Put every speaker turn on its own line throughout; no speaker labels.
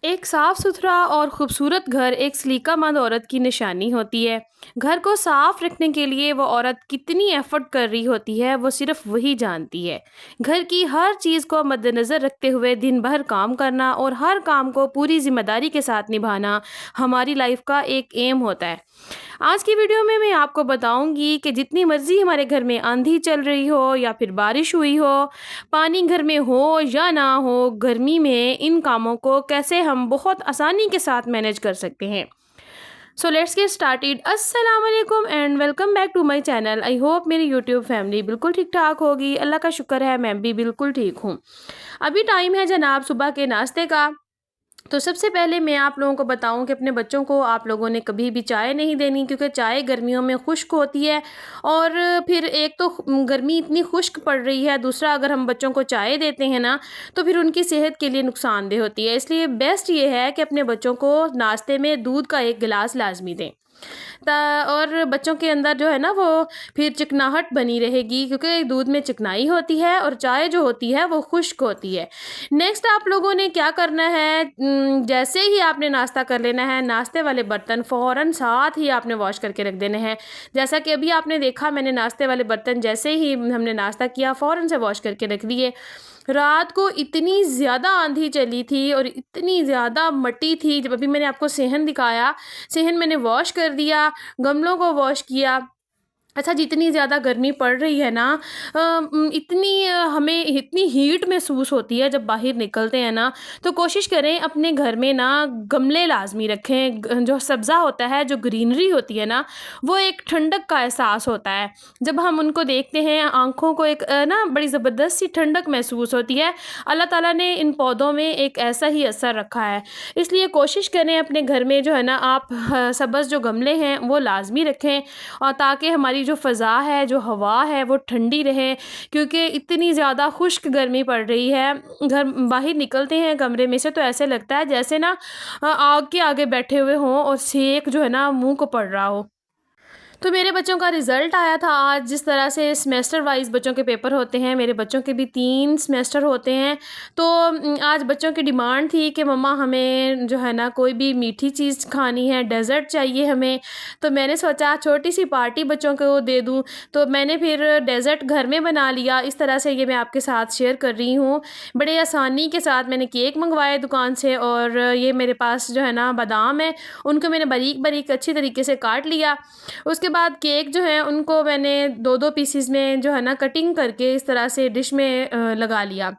एक साफ सुथरा और खूबसूरत घर एक सलीकामंद औरत की निशानी होती है। घर को साफ रखने के लिए वो औरत कितनी एफर्ट कर रही होती है वो सिर्फ वही जानती है। घर की हर चीज़ को मद्देनज़र रखते हुए दिन भर काम करना और हर काम को पूरी जिम्मेदारी के साथ निभाना हमारी लाइफ का एक एम होता है। आज की वीडियो में मैं आपको बताऊंगी कि जितनी मर्जी हमारे घर में आंधी चल रही हो या फिर बारिश हुई हो, पानी घर में हो या ना हो, गर्मी में इन कामों को कैसे हम बहुत आसानी के साथ मैनेज कर सकते हैं। So let's get started. अस्सलाम वालेकुम and welcome back to my channel. I hope मेरी यूट्यूब फैमिली बिल्कुल ठीक ठाक होगी। अल्लाह का शुक्र है मैं भी बिल्कुल ठीक हूँ। अभी टाइम है जनाब सुबह के नाश्ते का। तो सबसे पहले मैं आप लोगों को बताऊं कि अपने बच्चों को आप लोगों ने कभी भी चाय नहीं देनी, क्योंकि चाय गर्मियों में खुश्क होती है। और फिर एक तो गर्मी इतनी खुश्क पड़ रही है, दूसरा अगर हम बच्चों को चाय देते हैं ना तो फिर उनकी सेहत के लिए नुकसानदेह होती है। इसलिए बेस्ट ये है कि अपने बच्चों को नाश्ते में दूध का एक गिलास लाजमी दें। और बच्चों के अंदर जो है ना वो फिर चिकनाहट बनी रहेगी, क्योंकि दूध में चिकनाई होती है और चाय जो होती है वो खुश्क होती है। नेक्स्ट आप लोगों ने क्या करना है, जैसे ही आपने नाश्ता कर लेना है, नाश्ते वाले बर्तन फ़ौरन साथ ही आपने वॉश करके रख देने हैं। जैसा कि अभी आपने देखा, मैंने नाश्ते वाले बर्तन जैसे ही हमने नाश्ता किया फ़ौरन से वॉश करके रख दिए। रात को इतनी ज़्यादा आंधी चली थी और इतनी ज़्यादा मट्टी थी, जब अभी मैंने आपको सेहन दिखाया, सेहन मैंने वॉश कर दिया, गमलों को वॉश किया। अच्छा, जितनी ज़्यादा गर्मी पड़ रही है ना, हमें इतनी हीट महसूस होती है जब बाहर निकलते हैं ना, तो कोशिश करें अपने घर में ना गमले लाजमी रखें। जो सब्ज़ा होता है, जो ग्रीनरी होती है ना, वो एक ठंडक का एहसास होता है। जब हम उनको देखते हैं आँखों को एक ना बड़ी ज़बरदस्त सी ठंडक महसूस होती है। अल्लाह ताला ने इन पौधों में एक ऐसा ही असर रखा है। इसलिए कोशिश करें अपने घर में जो है ना आप सब्ज़ जो गमले हैं वो लाजमी रखें, और ताकि हमारी जो फ़ज़ा है, जो हवा है वो ठंडी रहे, क्योंकि इतनी ज़्यादा खुश्क गर्मी पड़ रही है। घर बाहर निकलते हैं कमरे में से तो ऐसे लगता है जैसे ना आग के आगे बैठे हुए हों और सेक जो है ना मुंह को पड़ रहा हो। तो मेरे बच्चों का रिज़ल्ट आया था आज। जिस तरह से सेमेस्टर वाइज़ बच्चों के पेपर होते हैं, मेरे बच्चों के भी 3 सेमेस्टर होते हैं। तो आज बच्चों की डिमांड थी कि मम्मा हमें जो है ना कोई भी मीठी चीज़ खानी है, डेज़र्ट चाहिए हमें। तो मैंने सोचा छोटी-सी पार्टी बच्चों को दे दूँ, तो मैंने फिर डेज़र्ट घर में बना लिया। इस तरह से ये मैं आपके साथ शेयर कर रही हूँ। बड़े आसानी के साथ मैंने केक मँगवाए दुकान से, और ये मेरे पास जो है ना बादाम है, उनको मैंने बारीक-बारीक अच्छी तरीके से काट लिया। उसके बाद केक जो है उनको मैंने 2-2 पीसेस में जो है ना कटिंग करके इस तरह से डिश में लगा लिया।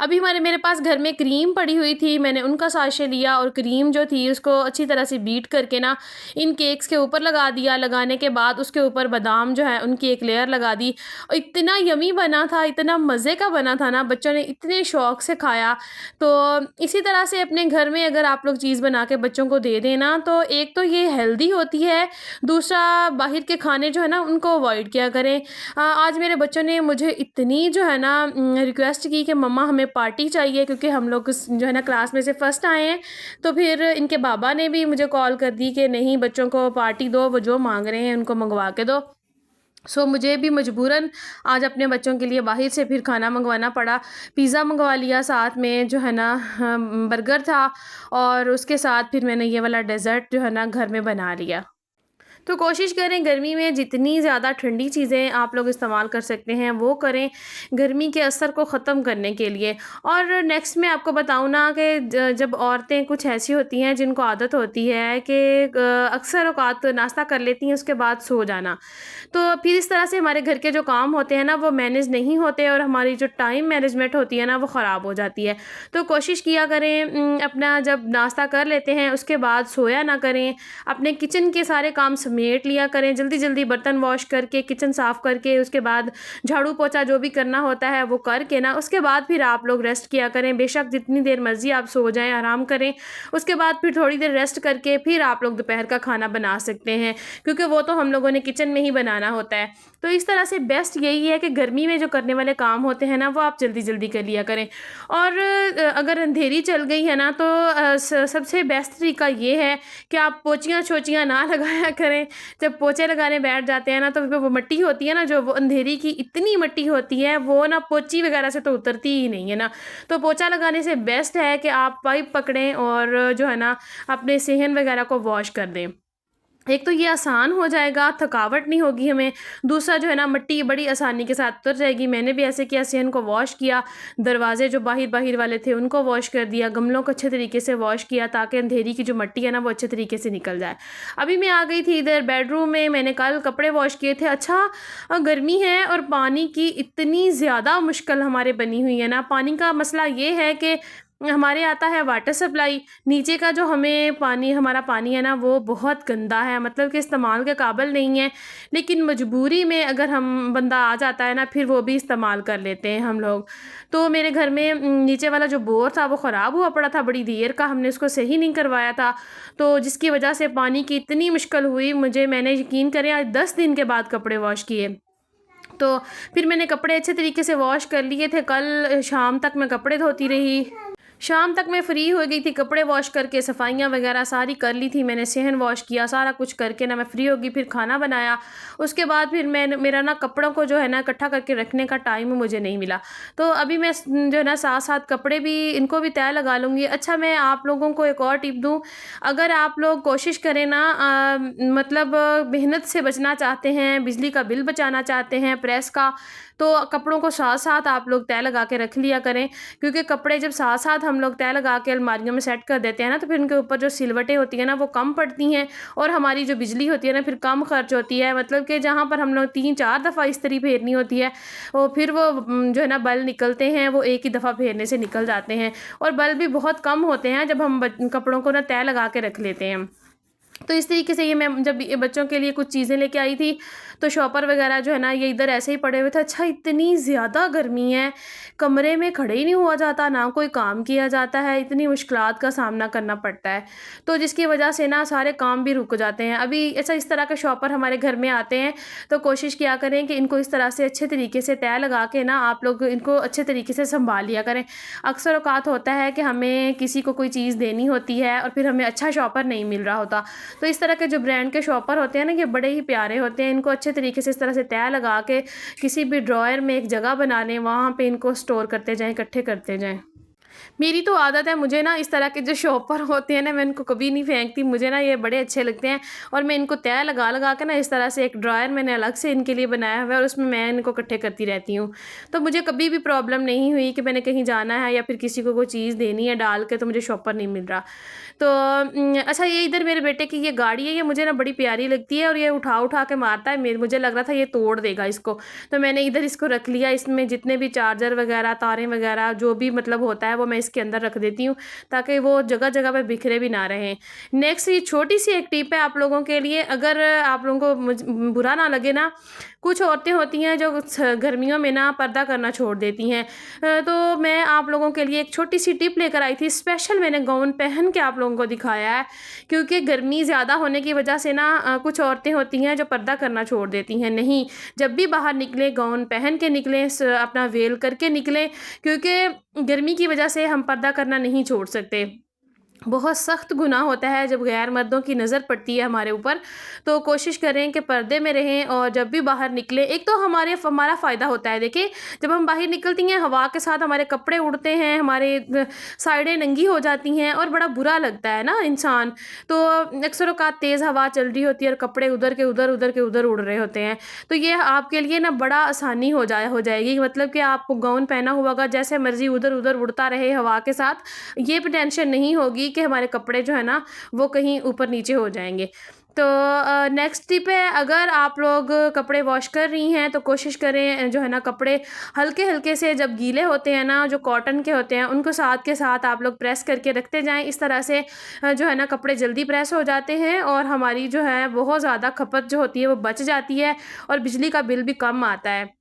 अभी मेरे पास घर में क्रीम पड़ी हुई थी, मैंने उनका साशे लिया और क्रीम जो थी उसको अच्छी तरह से बीट करके ना इन केक्स के ऊपर लगा दिया। लगाने के बाद उसके ऊपर बादाम जो है उनकी एक लेयर लगा दी, और इतना यमी बना था, इतना मज़े का बना था ना, बच्चों ने इतने शौक़ से खाया। तो इसी तरह से अपने घर में अगर आप लोग चीज़ बना के बच्चों को दे दें ना, तो एक तो ये हेल्दी होती है, दूसरा बाहर के खाने जो है ना उनको अवॉइड किया करें। आज मेरे बच्चों ने मुझे इतनी जो है ना रिक्वेस्ट की कि मम्मा हमें पार्टी चाहिए, क्योंकि हम लोग जो है ना क्लास में से फ़र्स्ट आए हैं। तो फिर इनके बाबा ने भी मुझे कॉल कर दी कि नहीं, बच्चों को पार्टी दो, वो जो मांग रहे हैं उनको मंगवा के दो। मुझे भी मजबूरन आज अपने बच्चों के लिए बाहर से फिर खाना मंगवाना पड़ा। पिज़्ज़ा मंगवा लिया, साथ में जो है ना बर्गर था, और उसके साथ फिर मैंने ये वाला डेज़र्ट जो है ना घर में बना लिया। तो कोशिश करें गर्मी में जितनी ज़्यादा ठंडी चीज़ें आप लोग इस्तेमाल कर सकते हैं वो करें, गर्मी के असर को ख़त्म करने के लिए। और नेक्स्ट मैं आपको बताऊँ ना कि जब औरतें कुछ ऐसी होती हैं जिनको आदत होती है कि अक्सर औक़ात नाश्ता कर लेती हैं उसके बाद सो जाना, तो फिर इस तरह से हमारे घर के जो काम होते हैं ना वो मैनेज नहीं होते, और हमारी जो टाइम मैनेजमेंट होती है ना वो ख़राब हो जाती है। तो कोशिश किया करें अपना जब नाश्ता कर लेते हैं उसके बाद सोया ना करें, अपने किचन के सारे काम समेट लिया करें, जल्दी जल्दी बर्तन वॉश करके, किचन साफ़ करके, उसके बाद झाड़ू पोछा जो भी करना होता है वो करके ना उसके बाद फिर आप लोग रेस्ट किया करें। बेशक जितनी देर मर्ज़ी आप सो जाएं, आराम करें, उसके बाद फिर थोड़ी देर रेस्ट करके फिर आप लोग दोपहर का खाना बना सकते हैं, क्योंकि वो तो हम लोगों ने किचन में ही बनाना होता है। तो इस तरह से बेस्ट यही है कि गर्मी में जो करने वाले काम होते हैं ना वो आप जल्दी जल्दी कर लिया करें। और अगर अंधेरी चल गई है ना तो सबसे बेस्ट तरीका ये है कि आप पोचियाँ छोचियाँ ना लगाया करें, जब पोछे लगाने बैठ जाते हैं ना, तो वो मिट्टी होती है ना, जो वो अंधेरी की इतनी मिट्टी होती है, वो ना पोंछी वगैरह से तो उतरती ही नहीं है ना। तो पोंछा लगाने से बेस्ट है कि आप पाइप पकड़ें और जो है ना अपने सेहन वगैरह को वॉश कर दें। एक तो ये आसान हो जाएगा, थकावट नहीं होगी हमें। दूसरा जो है ना, मिट्टी बड़ी आसानी के साथ उतर जाएगी। मैंने भी ऐसे किया, सेहन को वॉश किया, दरवाजे जो बाहिर वाले थे उनको वॉश कर दिया, गमलों को अच्छे तरीके से वॉश किया ताकि अंधेरी की जो मिट्टी है ना वो अच्छे तरीके से निकल जाए। अभी मैं आ गई थी इधर बेडरूम में, मैंने कल कपड़े वॉश किए थे। अच्छा, गर्मी है और पानी की इतनी ज़्यादा मुश्किल हमारे बनी हुई है ना। पानी का मसला ये है कि हमारे आता है वाटर सप्लाई, नीचे का जो हमें पानी हमारा पानी है ना वो बहुत गंदा है, मतलब कि इस्तेमाल के काबिल नहीं है। लेकिन मजबूरी में अगर हम बंदा आ जाता है ना, फिर वो भी इस्तेमाल कर लेते हैं हम लोग। तो मेरे घर में नीचे वाला जो बोर था वो ख़राब हुआ पड़ा था, बड़ी देर का हमने उसको सही नहीं करवाया था, तो जिसकी वजह से पानी की इतनी मुश्किल हुई मुझे। मैंने यकीन करें आज 10 दिन के बाद कपड़े वॉश किए। तो फिर मैंने कपड़े अच्छे तरीके से वॉश कर लिए थे। कल शाम तक मैं कपड़े धोती रही, शाम तक मैं फ्री हो गई थी, कपड़े वॉश करके सफाइयाँ वगैरह सारी कर ली थी मैंने, सेहन वॉश किया, सारा कुछ करके ना मैं फ्री हो गई। फिर खाना बनाया, उसके बाद फिर मैं मेरा ना कपड़ों को जो है ना इकट्ठा करके रखने का टाइम मुझे नहीं मिला। तो अभी मैं जो है ना साथ साथ कपड़े भी इनको भी तय लगा लूँगी। अच्छा, मैं आप लोगों को एक और टिप दूँ, अगर आप लोग कोशिश करें ना मतलब मेहनत से बचना चाहते हैं, बिजली का बिल बचाना चाहते हैं, प्रेस का, तो कपड़ों को साथ साथ आप लोग तय लगा के रख लिया करें। क्योंकि कपड़े जब साथ साथ हम लोग तय लगा के अलमारियों में सेट कर देते हैं ना, तो फिर उनके ऊपर जो सिलवटें होती हैं ना वो कम पड़ती हैं, और हमारी जो बिजली होती है ना फिर कम खर्च होती है। मतलब कि जहाँ पर हम लोग 3-4 दफ़ा इस्त्री फेरनी होती है, वो फिर वो जो है ना बल निकलते हैं वो एक ही दफ़ा फेरने से निकल जाते हैं, और बल भी बहुत कम होते हैं जब हम कपड़ों को ना तय लगा के रख लेते हैं। तो इस तरीके से ये मैं जब ये बच्चों के लिए कुछ चीज़ें लेके आई थी, तो शॉपर वगैरह जो है ना ये इधर ऐसे ही पड़े हुए थे। अच्छा, इतनी ज़्यादा गर्मी है, कमरे में खड़े ही नहीं हुआ जाता, ना कोई काम किया जाता है, इतनी मुश्किलात का सामना करना पड़ता है, तो जिसकी वजह से ना सारे काम भी रुक जाते हैं। अभी ऐसा इस तरह के शॉपर हमारे घर में आते हैं, तो कोशिश किया करें कि इनको इस तरह से अच्छे तरीके से तय लगा के ना आप लोग इनको अच्छे तरीके से संभाल लिया करें। अक्सर औकात होता है कि हमें किसी को कोई चीज़ देनी होती है और फिर हमें अच्छा शॉपर नहीं मिल रहा होता, तो इस तरह के जो ब्रांड के शॉपर होते हैं ना ये बड़े ही प्यारे होते हैं। इनको अच्छे तरीके से इस तरह से तय लगा के किसी भी ड्रॉयर में एक जगह बना लें, वहाँ पे इनको स्टोर करते जाएँ, इकट्ठे करते जाएँ। मेरी तो आदत है, मुझे ना इस तरह के जो शॉपर होते हैं ना मैं इनको कभी नहीं फेंकती, मुझे ना ये बड़े अच्छे लगते हैं, और मैं इनको तय लगा लगा के ना इस तरह से एक ड्रॉयर मैंने अलग से इनके लिए बनाया हुआ है और उसमें मैं इनको इकट्ठे करती रहती हूँ। तो मुझे कभी भी प्रॉब्लम नहीं हुई कि मैंने कहीं जाना है या फिर किसी को कोई चीज़ देनी है डाल के तो मुझे शॉपर नहीं मिल रहा। तो अच्छा, ये इधर मेरे बेटे की ये गाड़ी है, ये मुझे ना बड़ी प्यारी लगती है और ये उठा उठा के मारता है, मेरे मुझे लग रहा था ये तोड़ देगा इसको, तो मैंने इधर इसको रख लिया। इसमें जितने भी चार्जर वगैरह, तारें वगैरह जो भी मतलब होता है वो मैं इसके अंदर रख देती हूँ ताकि वो जगह जगह पे बिखरे भी ना रहें। नेक्स्ट, ये छोटी सी एक टिप है आप लोगों के लिए, अगर आप लोगों को बुरा ना लगे ना, कुछ औरतें होती हैं जो गर्मियों में ना पर्दा करना छोड़ देती हैं, तो मैं आप लोगों के लिए एक छोटी सी टिप लेकर आई थी। स्पेशल मैंने गाउन पहन के आप लोगों को दिखाया है, क्योंकि गर्मी ज़्यादा होने की वजह से ना कुछ औरतें होती हैं जो पर्दा करना छोड़ देती हैं। नहीं, जब भी बाहर निकलें गाउन पहन के निकलें, अपना वेल करके निकलें, क्योंकि गर्मी की वजह से हम पर्दा करना नहीं छोड़ सकते। बहुत सख्त गुनाह होता है जब गैर मर्दों की नज़र पड़ती है हमारे ऊपर, तो कोशिश करें कि पर्दे में रहें और जब भी बाहर निकलें, एक तो हमारा फ़ायदा होता है। देखिए, जब हम बाहर निकलती हैं हवा के साथ हमारे कपड़े उड़ते हैं, हमारे साइडें नंगी हो जाती हैं और बड़ा बुरा लगता है ना इंसान। तो अक्सर औक़ात तेज़ हवा चल रही होती है और कपड़े उधर के उधर, उधर के उधर उड़ रहे होते हैं, तो ये आपके लिए ना बड़ा आसानी हो जाएगी। मतलब कि आपको गाउन पहना हुआ होगा, जैसे मर्ज़ी उधर उधर उड़ता रहे हवा के साथ, ये टेंशन नहीं होगी कि हमारे कपड़े जो है ना वो कहीं ऊपर नीचे हो जाएंगे। तो नेक्स्ट टिप है, अगर आप लोग कपड़े वॉश कर रही हैं तो कोशिश करें जो है ना कपड़े हल्के हल्के से, जब गीले होते हैं ना जो कॉटन के होते हैं उनको साथ के साथ आप लोग प्रेस करके रखते जाएं। इस तरह से जो है ना कपड़े जल्दी प्रेस हो जाते हैं और हमारी जो है बहुत ज़्यादा खपत जो होती है वो बच जाती है और बिजली का बिल भी कम आता है।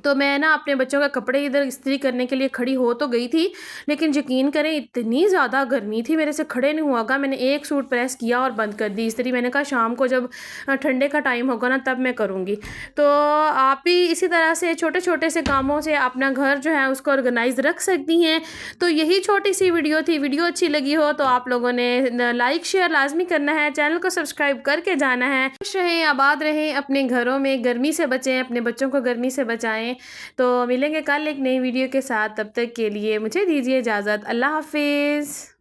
तो मैं ना अपने बच्चों का कपड़े इधर इस्त्री करने के लिए खड़ी हो तो गई थी, लेकिन यकीन करें इतनी ज़्यादा गर्मी थी, मेरे से खड़े नहीं हुआ गया। मैंने एक सूट प्रेस किया और बंद कर दी इस्त्री। मैंने कहा शाम को जब ठंडे का टाइम होगा ना तब मैं करूँगी। तो आप भी इसी तरह से छोटे-छोटे से कामों से अपना घर जो है उसको ऑर्गेनाइज़ रख सकती हैं। तो यही छोटी-सी वीडियो थी। वीडियो अच्छी लगी हो तो आप लोगों ने लाइक शेयर लाज़मी करना है, चैनल को सब्सक्राइब करके जाना है। खुश रहें, आबाद रहें, अपने घरों में गर्मी से बचें, अपने बच्चों को गर्मी से बचाएँ। तो मिलेंगे कल एक नई वीडियो के साथ, तब तक के लिए मुझे दीजिए इजाज़त। अल्लाह हाफ़िज़।